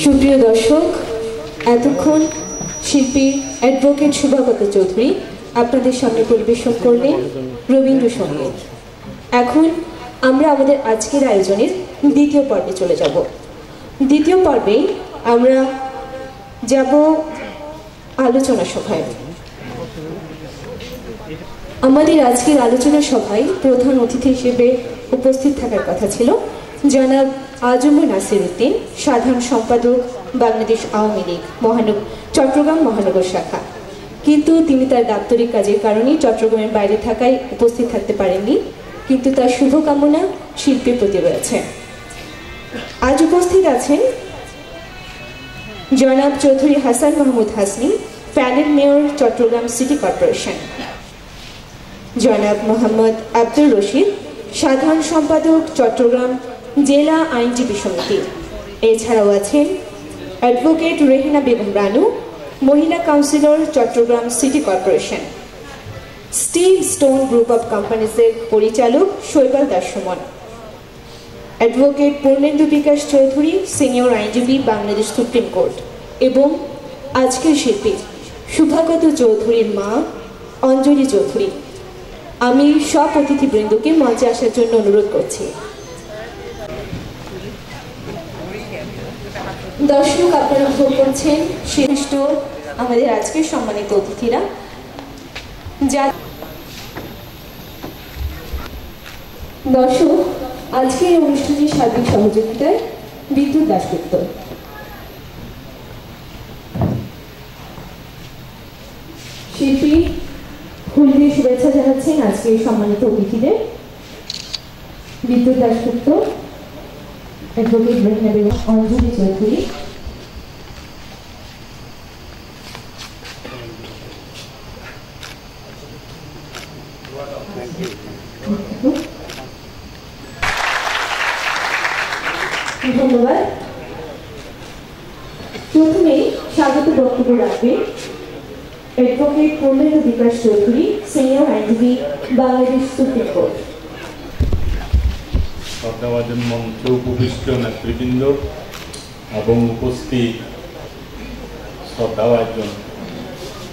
সুপ্রিয় দর্শক, এতক্ষণ শিল্পী অ্যাডভোকেট শুভাগত চৌধুরী আপনাদের সামনে পরিবেশন করলেন রবীন্দ্রসঙ্গীত। এখন আমরা আমাদের আজকের আয়োজনের দ্বিতীয় পর্বে চলে যাব। দ্বিতীয় পর্বে আমরা যাব আলোচনা সভায়। আমাদের আজকের আলোচনা সভায় প্রধান অতিথি হিসেবে উপস্থিত থাকার কথা ছিল জনাব আজমুল নাসির উদ্দিন, সাধারণ সম্পাদক, বাংলাদেশ আওয়ামী লীগ চট্টগ্রাম মহানগর শাখা। কিন্তু তিনি তার দাপ্তরিক কাজের কারণে চট্টগ্রামের বাইরে থাকায় উপস্থিত থাকতে পারেননি, কিন্তু তার শুভকামনা শিল্পীর প্রতি রয়েছে। আজ উপস্থিত আছেন জনাব Chowdhury Hasan Mahmud Hasni, panel mayor, Chattogram city corporation; জনাব মোহাম্মদ আব্দুর রশিদ, সাধারণ সম্পাদক, চট্টগ্রাম জেলা আইনজীবী সমিতি। এছাড়াও আছেন অ্যাডভোকেট রেহেনা বেগম রানু, মহিলা councillor, Chattogram city corporation; steel stone group of কোম্পানিজের পরিচালক শৈবাল দাস সুমন; অ্যাডভোকেট পূর্ণেন্দু বিকাশ চৌধুরী, সিনিয়র আইনজীবী, বাংলাদেশ সুপ্রিম কোর্ট; এবং আজকের শিল্পী শুভাগত চৌধুরীর মা অঞ্জলি চৌধুরী। আমি সব অতিথিবৃন্দকে মঞ্চে আসার জন্য অনুরোধ করছি। দর্শক, আপনারা ভোগ করছেন শ্রেষ্ঠ আমাদের আজকের সম্মানিত অতিথিরা, দর্শক, আজকের অনুষ্ঠানের সার্বিক সহযোগিতায় বিদ্যুৎ দাশগুপ্ত। শিল্পী ফুল দিয়ে শুভেচ্ছা জানাচ্ছেন আজকের সম্মানিত অতিথিদের। বিদ্যুৎ দাশগুপ্ত, অ্যাডভোকেট রেহেনা বেগম, অঞ্জলি চৌধুরী, ধন্যবাদ। প্রথমেই স্বাগত বক্তব্য রাখবেন অ্যাডভোকেট পূর্ণেন্দু বিকাশ চৌধুরী, সিনিয়র আইনজীবী, বাংলাদেশ সুপ্রিম কোর্ট। শ্রদ্ধাভাজন মঞ্চে উপবিষ্ট নেতৃবৃন্দ এবং উপস্থিত শ্রদ্ধাভাজন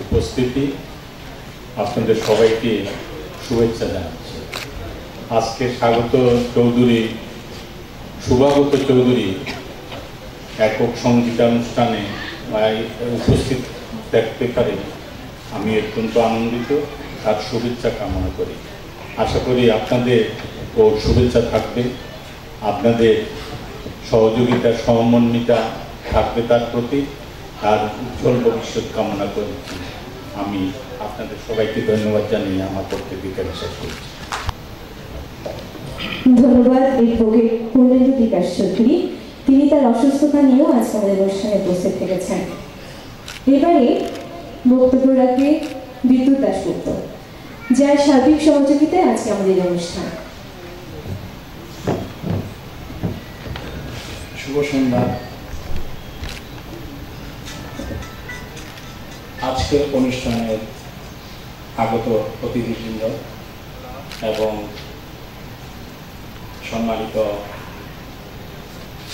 উপস্থিতি, আপনাদের সবাইকে শুভেচ্ছা জানাচ্ছি। আজকে শুভাগত চৌধুরী একক সঙ্গীতানুষ্ঠানে উপস্থিত দেখতে পারি আমি অত্যন্ত আনন্দিত আর শুভেচ্ছা কামনা করি। আশা করি আপনাদের ও শুভেচ্ছা থাকবে, আপনাদের সহযোগিতা, সহমর্মিতা থাকবে তার প্রতি, আর উজ্জ্বল ভবিষ্যৎ কামনা করছি। আমি আপনাদের সবাইকে ধন্যবাদ জানিয়ে আমার বক্তব্য শেষ করছি। ধন্যবাদ অ্যাডভোকেট পূর্ণেন্দু বিকাশ চৌধুরী, তিনি তার অসুস্থতা নিয়েও আজ আমাদের অনুষ্ঠানে উপস্থিত থেকেছেন। এবারে বক্তব্য রাখবে বিদ্যুৎ দাশগুপ্ত, যার সার্বিক সহযোগিতায় আজকে আমাদের অনুষ্ঠান। শুভ সন্ধ্যা। আজকের অনুষ্ঠানের আগত অতিথিবৃন্দ এবং সম্মানিত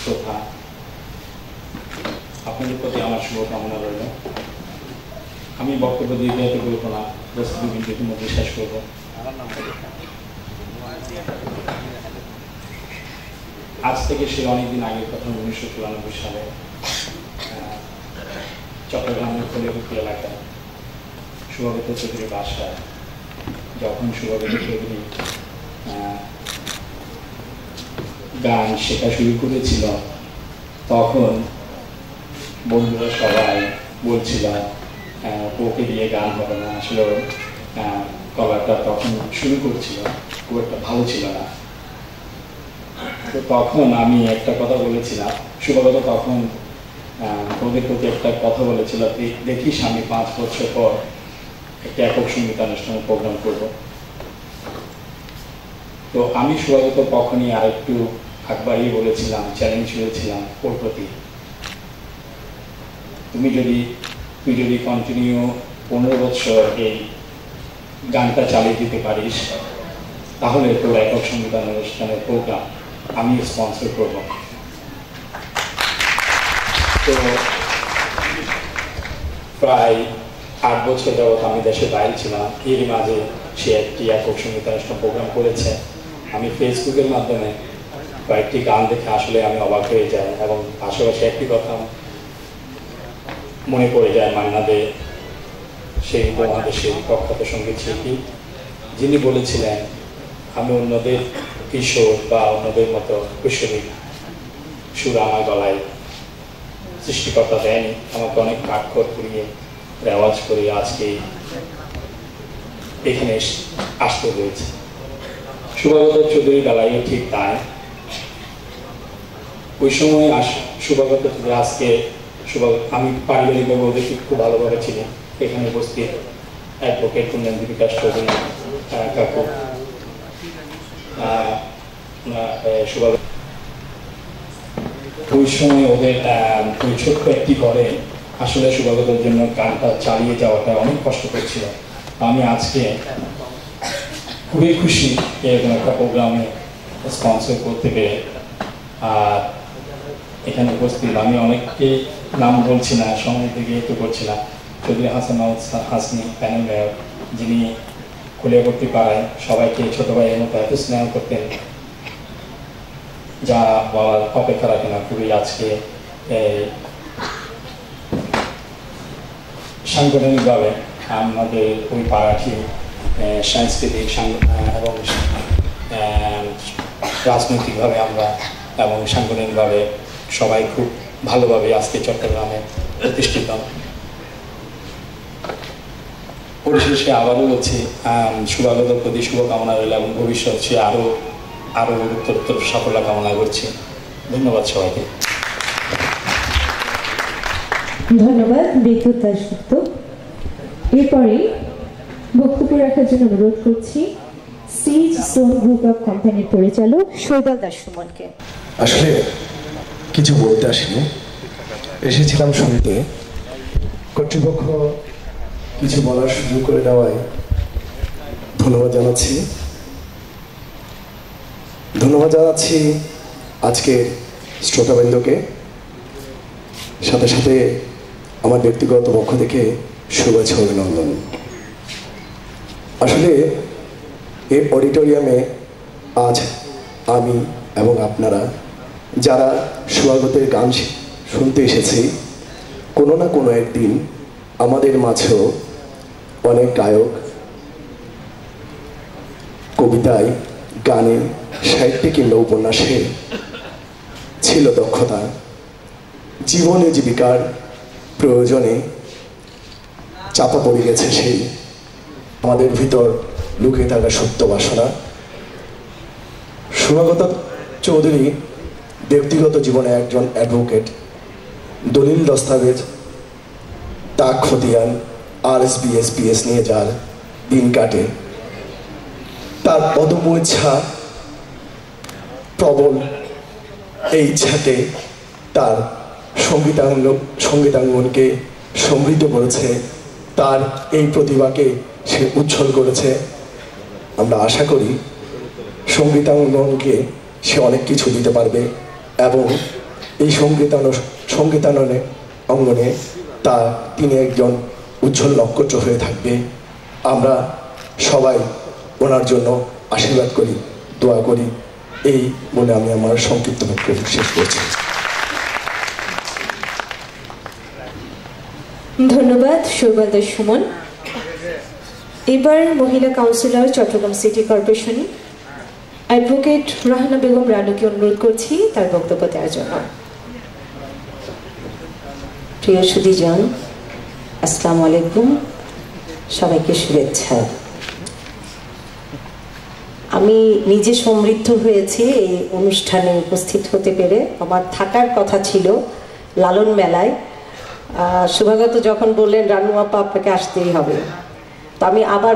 শ্রোতা, আপনাদের প্রতি আমার শুভকামনা রইল। আমি বক্তব্য দীর্ঘায়িত করব না, 10 মিনিটের মধ্যে শেষ করব। আজ থেকে সে অনেকদিন আগের কথা, 1994 সালে চট্টগ্রামের কলিয়াবতী এলাকায় শুভাগত চৌধুরীর বাসায় যখন শুভাগত চৌধুরী গান শেখা শুরু করেছিল, তখন বন্ধুরা সবাই বলছিল ওকে দিয়ে গান হবে না। আসলে গলাটা তখন শুরু করছিল, খুব একটা ভালো ছিল না। তো তখন আমি একটা কথা বলেছিলাম, শুভাগত তখন ওদের প্রতি একটা কথা বলেছিল, দেখিস আমি 5 বছর পর একটা একক সঙ্গীতানুষ্ঠানের প্রোগ্রাম করব। তো আমি শুভাগত তখনই আরেকটু একবারই বলেছিলাম, চ্যালেঞ্জ করেছিলাম ওর প্রতি, তুই যদি কন্টিনিউ 15 বছর এই গানটা চালিয়ে দিতে পারিস, তাহলে তোর একক সঙ্গীতানুষ্ঠানের প্রোগ্রাম আমি স্পন্সর করব। তো প্রায় 8 বছর যাবৎ আমি দেশের বাইরে ছিলাম। এর মাঝে সে একটি একক সঙ্গীতানুষ্ঠান প্রোগ্রাম করেছে। আমি ফেসবুকের মাধ্যমে কয়েকটি গান দেখে আসলে আমি অবাক হয়ে যাই, এবং পাশাপাশি একটি কথা মনে পড়ে যায়, মান্না দে, সেই উপমহাদেশের প্রখ্যাত সঙ্গীত শিল্পী, যিনি বলেছিলেন, আমি অন্যদের কিশোর বা অন্যদের মতো কুশলী সুর আমার গলায় সৃষ্টিকর্তা দেয়নি, আমাকে অনেক কাঠখড় পুড়িয়ে রেওয়াজ করে আজকে এখানে আসতে হয়েছে। শুভাগত চৌধুরী বেলায়ও ঠিক তাই। ওই সময় শুভাগত চৌধুরী আজকে আমি পারিবারিকভাবে ওদেরকে খুব ভালোভাবে চিনি। এখানে উপস্থিত অ্যাডভোকেট কুন্দন বিকাশ চৌধুরী কাকু, শুভাগত ওই সময় ওদের ওই ছোট্ট একটি ঘরে আসলে শুভাগতের জন্য গানটা চালিয়ে যাওয়াটা অনেক কষ্ট করছিল। আমি আজকে খুবই খুশি এরকম একটা প্রোগ্রামে স্পন্সর করতে পেরে। আর এখানে উপস্থিত আমি অনেককে নাম বলছি না, সময় থেকে একটু করছিলাম, চৌধুরী হাসান মাহমুদ হাসনি, প্যানেল মেয়র, যিনি কলিয়াবতী পাড়ায় সবাইকে ছোট ভাইয়ের মতো এত স্নেহ করতেন, যা বলার অপেক্ষা রাখে না। খুবই আজকে সাংগঠনিকভাবে আমাদের ওই পাড়াটি সাংস্কৃতিক এবং রাজনৈতিকভাবে আমরা এবং সাংগঠনিকভাবে সবাই খুব ভালোভাবে আজকে চট্টগ্রামে প্রতিষ্ঠিত। পরিশেষে আবারও বলছি, শুভাগতর প্রতি শুভকামনা রইল এবং ভবিষ্যৎ সে আরো উত্তরোত্তর সাফল্য কামনা করছি। ধন্যবাদ সবাইকে। ধন্যবাদ বিদ্যুৎ দাশগুপ্ত। এরপরে বক্তব্য রাখার জন্য অনুরোধ করছি স্টেজ স্টোন গ্রুপ অফ কোম্পানির পরিচালক শৈবাল দাস সুমনকে। আসলে কিছু বলতে আসিনি, এসেছিলাম শুনতে। কর্তৃপক্ষ কিছু বলার সুযোগ করে দেওয়ায় ধন্যবাদ জানাচ্ছি। ধন্যবাদ জানাচ্ছি আজকে শ্রোতাবৃন্দকে, সাথে সাথে আমার ব্যক্তিগত পক্ষ থেকে শুভেচ্ছা অভিনন্দন। আসলে এই অডিটোরিয়ামে আজ আমি এবং আপনারা যারা শুভাগতের গান শুনতে এসেছি, কোনো না কোনো একদিন আমাদের মাঝেও অনেক গায়ক কবিতায়, গানে, সাহিত্যে কিংবা উপন্যাসে ছিল দক্ষতা। জীবনে জীবিকার প্রয়োজনে চাপা পড়ে গেছে সেই আমাদের ভিতর লুকিয়ে থাকা সত্য বাসনা। শুভাগত চৌধুরী ব্যক্তিগত জীবনে একজন অ্যাডভোকেট, দলিল দস্তাবেজ, তাক খতিয়ান, RSBSPS নিয়ে যার দিন কাটে। তার অদম্য ইচ্ছা, প্রবল এই ইচ্ছাকে তার সঙ্গীতাঙ্গনকে সমৃদ্ধ করেছে, তার এই প্রতিভাকে সে উজ্জ্বল করেছে। আমরা আশা করি সঙ্গীতাঙ্গনকে সে অনেক কিছু দিতে পারবে এবং এই সঙ্গীতাঙ্গনে অঙ্গনে তিনি একজন উজ্জ্বল নক্ষত্র হয়ে থাকবে। আমরা সবাই ওনার জন্য আশীর্বাদ করি, দোয়া করি। এই বলে আমি আমার সংক্ষিপ্ত বক্তব্য শেষ করছি। ধন্যবাদ সৌগত সুমন। এবার মহিলা councillor Chattogram city corporation advocate Rahana Begum রানুকে অনুরোধ করছি তার বক্তব্য দেওয়ার জন্য। প্রিয় সুধীজন, আসসালামু আলাইকুম, সবাইকে শুভেচ্ছা। আমি নিজে সমৃদ্ধ হয়েছি এই অনুষ্ঠানে উপস্থিত হতে পেরে। আমার থাকার কথা ছিল লালন মেলায়। শুভাগত যখন বললেন রানু আপা আপনাকে আসতেই হবে, তো আমি আবার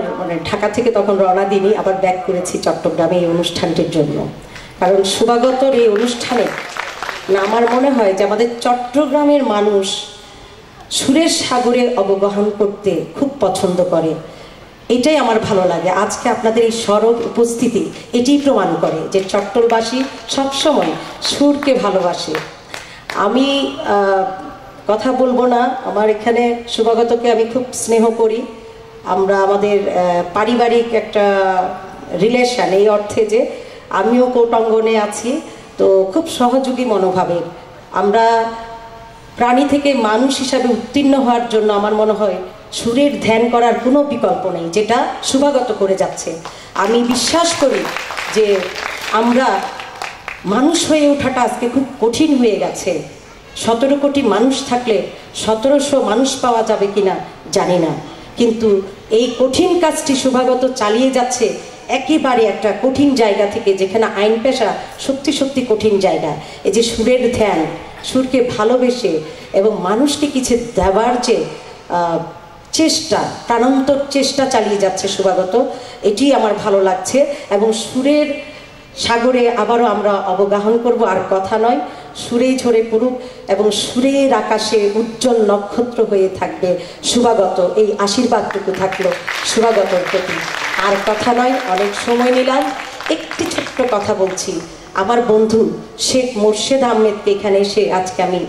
ঢাকা থেকে তখন রওনা দিইনি, আবার ব্যাক করেছি চট্টগ্রামে এই অনুষ্ঠানটির জন্য। কারণ শুভাগতর এই অনুষ্ঠানে আমার মনে হয় যে আমাদের চট্টগ্রামের মানুষ সুরের সাগরে অবগাহন করতে খুব পছন্দ করে। এটাই আমার ভালো লাগে। আজকে আপনাদের এই সরব উপস্থিতি এটাই প্রমাণ করে যে চট্টলবাসী সবসময় সুরকে ভালোবাসে। আমি কথা বলবো না, আমার এখানে শুভাগতকে আমি খুব স্নেহ করি। আমরা আমাদের পারিবারিক একটা রিলেশন, এই অর্থে যে আমিও কোর্ট অঙ্গনে আছি, তো খুব সহযোগী মনোভাবের। আমরা প্রাণী থেকে মানুষ হিসাবে উত্তীর্ণ হওয়ার জন্য আমার মনে হয় সুরের ধ্যান করার কোনো বিকল্প নেই, যেটা শুভাগত করে যাচ্ছে। আমি বিশ্বাস করি যে আমরা মানুষ হয়ে ওঠাটা আজকে খুব কঠিন হয়ে গেছে। 17 কোটি মানুষ থাকলে 1700 মানুষ পাওয়া যাবে কিনা জানি না, কিন্তু এই কঠিন কাজটি শুভাগত চালিয়ে যাচ্ছে একেবারে একটা কঠিন জায়গা থেকে, যেখানে আইন পেশা সত্যি সত্যি কঠিন জায়গা। এই যে সুরের ধ্যান, সুরকে ভালোবেসে এবং মানুষকে কিছু দেওয়ার যে চেষ্টা, প্রাণান্তর চেষ্টা চালিয়ে যাচ্ছে শুভাগত, এটি আমার ভালো লাগছে। এবং সুরের সাগরে আবারও আমরা অবগাহন করব, আর কথা নয়, সুরে ঝরে পড়ুক এবং সুরের আকাশে উজ্জ্বল নক্ষত্র হয়ে থাকবে শুভাগত। এই আশীর্বাদটুকু থাকলো শুভাগতর প্রতি। আর কথা নয়, অনেক সময় নিলাম, একটি ছোট্ট কথা বলছি। আমার বন্ধু শেখ মোর্শেদ আহমেদকে এখানে এসে আজকে আমি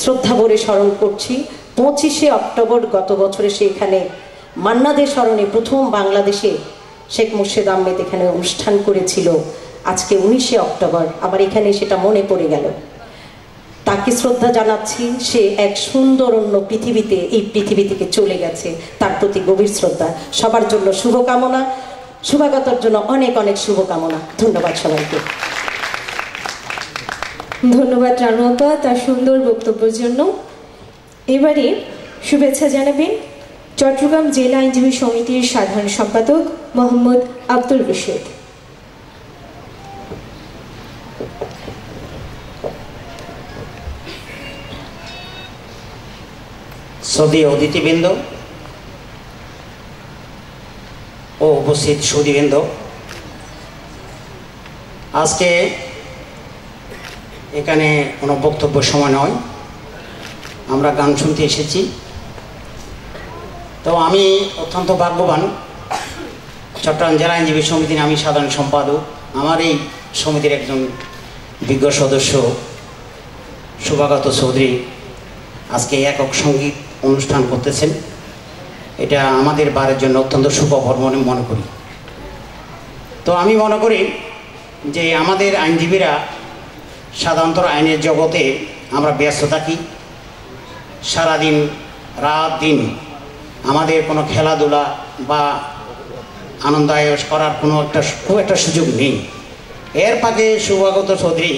শ্রদ্ধা ভরে স্মরণ করছি। 25শে অক্টোবর গত বছরে সে এখানে মান্না দে স্মরণে প্রথম বাংলাদেশে শেখ মোর্শেদ আহমেদ এখানে অনুষ্ঠান করেছিল। আজকে 19শে অক্টোবর আমার এখানে সেটা মনে পড়ে গেল। তাকে শ্রদ্ধা জানাচ্ছি। সে এক সুন্দর অন্য পৃথিবীতে এই পৃথিবী থেকে চলে গেছে, তার প্রতি গভীর শ্রদ্ধা। সবার জন্য শুভকামনা, শুভাগতর জন্য অনেক অনেক শুভকামনা। ধন্যবাদ সবাইকে। ধন্যবাদ রানু আপা তার সুন্দর বক্তব্যের জন্য। এবারে শুভেচ্ছা জানাবেন চট্টগ্রাম জেলা আইনজীবী সমিতির সাধারণ সম্পাদক মোহাম্মদ আব্দুল রশিদ। শ্রদ্ধেয় অতিথিবৃন্দ ও উপস্থিত সুধীবৃন্দ, আজকে এখানে কোনো বক্তব্য সময় নয়, আমরা গান শুনতে এসেছি। তো আমি অত্যন্ত ভাগ্যবান, চট্টগ্রাম জেলা আইনজীবী সমিতির আমি সাধারণ সম্পাদক। আমার এই সমিতির একজন বিজ্ঞ সদস্য শুভাগত চৌধুরী আজকে একক সঙ্গীত অনুষ্ঠান করতেছেন। এটা আমাদের বারের জন্য অত্যন্ত সুখবর মনে করি। তো আমি মনে করি যে আমাদের আইনজীবীরা সাধারণত আইনের জগতে আমরা ব্যস্ত থাকি, সারাদিন রাত দিন আমাদের কোনো খেলাধুলা বা আনন্দায়স করার খুব একটা সুযোগ নেই। এর ফাঁকে শুভাগত চৌধুরী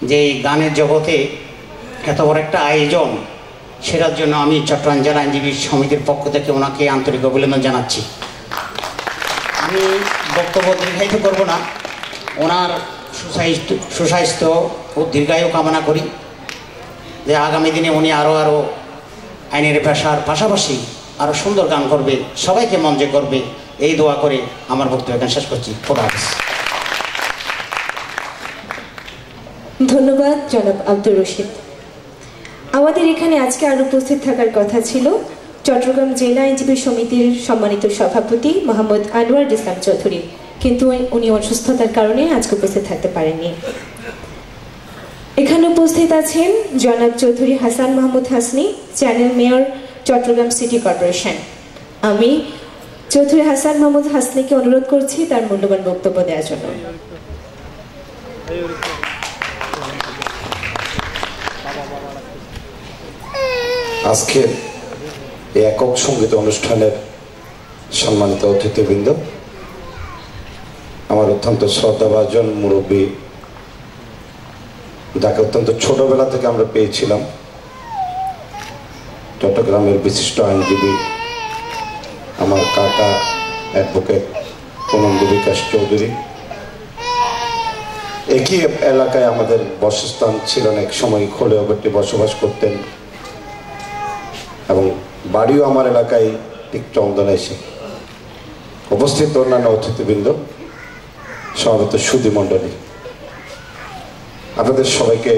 যে গানের জগতে এত বড় একটা আয়োজন, সেটার জন্য আমি চট্টগ্রাম জেলা আইনজীবী সমিতির পক্ষ থেকে ওনাকে আন্তরিক অভিনন্দন জানাচ্ছি। আমি বক্তব্য দীর্ঘায়িত করব না, ওনার সুস্বাস্থ্য ও দীর্ঘায়ু কামনা করি, যে আগামী দিনে উনি আরও আইনের পেশার পাশাপাশি আরও সুন্দর গান করবে, সবাইকে মঞ্চে করবে, এই দোয়া করে আমার বক্তব্য এখানে শেষ করছি। খোদা হাফেজ। ধন্যবাদ জনাব আব্দুর রশিদ। আমাদের এখানে আজকে আর উপস্থিত থাকার কথা ছিল চট্টগ্রাম জেলা আইনজীবী সমিতির সম্মানিত সভাপতি মোহাম্মদ আনোয়ার ইসলাম চৌধুরী, কিন্তু উনি অসুস্থতার কারণে আজকে উপস্থিত থাকতে পারেননি। এখানে উপস্থিত আছেন জনাব Chowdhury Hasan Mahmud Hasni, channel mayor, Chattogram city corporation. আমি চৌধুরী হাসান মাহমুদ হাসনিকে অনুরোধ করছি তার মূল্যবান বক্তব্য দেওয়ার জন্য। আজকের এই একক সঙ্গীত অনুষ্ঠানের সম্মানিত অতিথিবৃন্দ, আমার অত্যন্ত শ্রদ্ধাভাজন মুরব্বী, যাকে অত্যন্ত ছোটবেলা থেকে আমরা পেয়েছিলাম, চট্টগ্রামের বিশিষ্ট আইনজীবী আমার কাকা অ্যাডভোকেট পূর্ণেন্দু বিকাশ চৌধুরী। একই এলাকায় আমাদের বাসস্থান ছিলেন, এক সময় খোলেওপট্টি বসবাস করতেন এবং বাড়িও আমার এলাকায় ঠিক চন্দনা। এসে উপস্থিত অন্যান্য অতিথিবৃন্দ, সমবেত সুধী মণ্ডলী, আপনাদের সবাইকে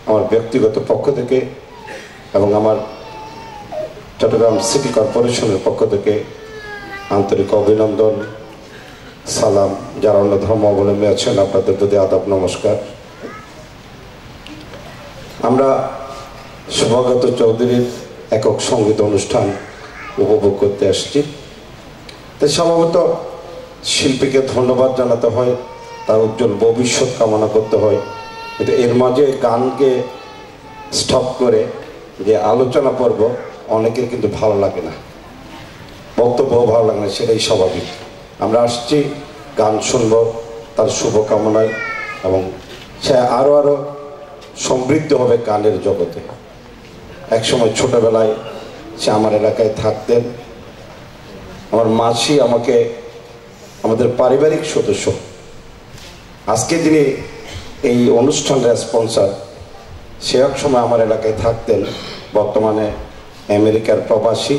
আমার ব্যক্তিগত পক্ষ থেকে এবং আমার চট্টগ্রাম সিটি কর্পোরেশনের পক্ষ থেকে আন্তরিক অভিনন্দন, সালাম। যারা অন্য ধর্মাবলম্বী আছেন আপনাদের প্রতি আদাব নমস্কার। আমরা শুভাগত চৌধুরীর একক সঙ্গীত অনুষ্ঠান উপভোগ করতে আসছি। তাই সম্ভবত শিল্পীকে ধন্যবাদ জানাতে হয়, তার উজ্জ্বল ভবিষ্যৎ কামনা করতে হয়, কিন্তু এর মাঝে গানকে স্টপ করে যে আলোচনা পর্ব অনেকের কিন্তু ভালো লাগে না, বক্তব্যও ভালো লাগে না, সেটাই স্বাভাবিক। আমরা আসছি গান শুনব তার শুভকামনায়, এবং সে আরও সমৃদ্ধ হবে গানের জগতে। একসময় ছোটবেলায় সে আমার এলাকায় থাকতেন। আমার মাসি আমাকে, আমাদের পারিবারিক সদস্য, আজকে যিনি এই অনুষ্ঠানের স্পন্সর, সে এক সময় আমার এলাকায় থাকতেন, বর্তমানে আমেরিকার প্রবাসী।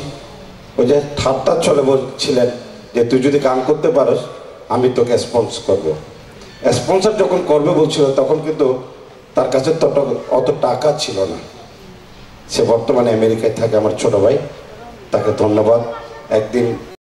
ওই যে ঠাট্টা চলে বলছিলেন যে তুই যদি গান করতে পারস আমি তোকে স্পন্সর করব। স্পন্সর যখন করবে বলছিল তখন কিন্তু তার কাছে অত টাকা ছিল না। সে বর্তমানে আমেরিকায় থাকে, আমার ছোট ভাই, তাকে ধন্যবাদ। একদিন